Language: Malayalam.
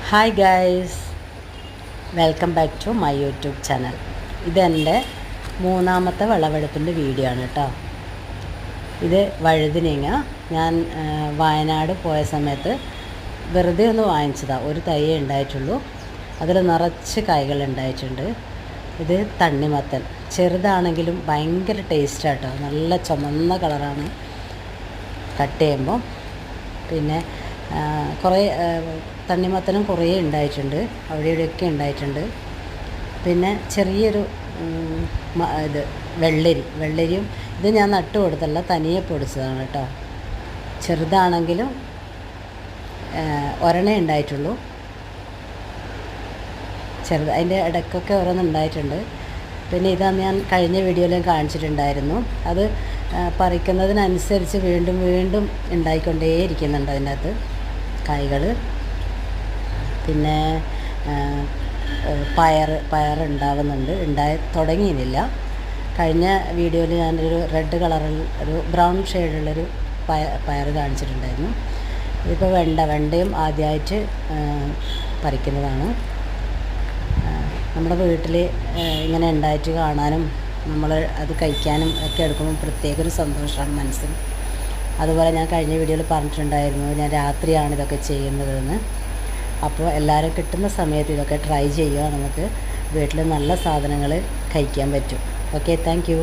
Hi guys, welcome back to my YouTube channel. ഇതെൻ്റെ മൂന്നാമത്തെ വിളവെടുപ്പിൻ്റെ വീഡിയോ ആണ് കേട്ടോ. ഇത് വഴുതിനങ്ങ ഞാൻ വയനാട് പോയ സമയത്ത് വെറുതെ ഒന്ന് വാങ്ങിച്ചതാണ്. ഒരു തൈയേ ഉണ്ടായിട്ടുള്ളൂ, അതിൽ നിറച്ച് കായ്കൾ ഉണ്ടായിട്ടുണ്ട്. ഇത് തണ്ണിമത്തൻ, ചെറുതാണെങ്കിലും ഭയങ്കര ടേസ്റ്റാണ് കേട്ടോ. നല്ല ചുമന്ന കളറാണ് കട്ട് ചെയ്യുമ്പോൾ. പിന്നെ കുറേ തണ്ണിമത്തനും കുറേ ഉണ്ടായിട്ടുണ്ട്, അവിടെ ഇവിടെയൊക്കെ ഉണ്ടായിട്ടുണ്ട്. പിന്നെ ചെറിയൊരു ഇത് വെള്ളരിയും ഇത് ഞാൻ നട്ടു കൊടുത്തല്ല, തനിയെ പൊടിച്ചതാണ് കേട്ടോ. ചെറുതാണെങ്കിലും ഒരെണ്ണേ ഉണ്ടായിട്ടുള്ളൂ. അതിൻ്റെ ഇടയ്ക്കൊക്കെ ഓരോന്നുണ്ടായിട്ടുണ്ട്. പിന്നെ ഇതാണ് ഞാൻ കഴിഞ്ഞ വീഡിയോയിലും കാണിച്ചിട്ടുണ്ടായിരുന്നു. അത് പറിക്കുന്നതിനനുസരിച്ച് വീണ്ടും വീണ്ടും ഉണ്ടായിക്കൊണ്ടേയിരിക്കുന്നുണ്ട് അതിൻ്റെ അകത്ത് കായ്കൾ. പിന്നെ പയറുണ്ടാവുന്നുണ്ട്, തുടങ്ങിയില്ല. കഴിഞ്ഞ വീഡിയോയിൽ ഞാനൊരു റെഡ് കളറിൽ ഒരു ബ്രൗൺ ഷെയ്ഡുള്ളൊരു പയർ കാണിച്ചിട്ടുണ്ടായിരുന്നു. ഇതിപ്പോൾ വെണ്ടയും ആദ്യമായിട്ട് പറിക്കുന്നതാണ്. നമ്മുടെ വീട്ടിൽ ഇങ്ങനെ ഉണ്ടായിട്ട് കാണാനും നമ്മൾ അത് കഴിക്കാനും ഒക്കെ എടുക്കുമ്പോൾ പ്രത്യേക ഒരു സന്തോഷമാണ് മനസ്സിന്. അതുപോലെ ഞാൻ കഴിഞ്ഞ വീഡിയോയിൽ പറഞ്ഞിട്ടുണ്ടായിരുന്നു, ഞാൻ രാത്രിയാണ് ഇതൊക്കെ ചെയ്യുന്നതെന്ന്. അപ്പോൾ എല്ലാവരും കിട്ടുന്ന സമയത്ത് ഇതൊക്കെ ട്രൈ ചെയ്യുക, നമുക്ക് വീട്ടിൽ നല്ല സാധനങ്ങൾ കഴിക്കാൻ പറ്റും. Okay, thank you.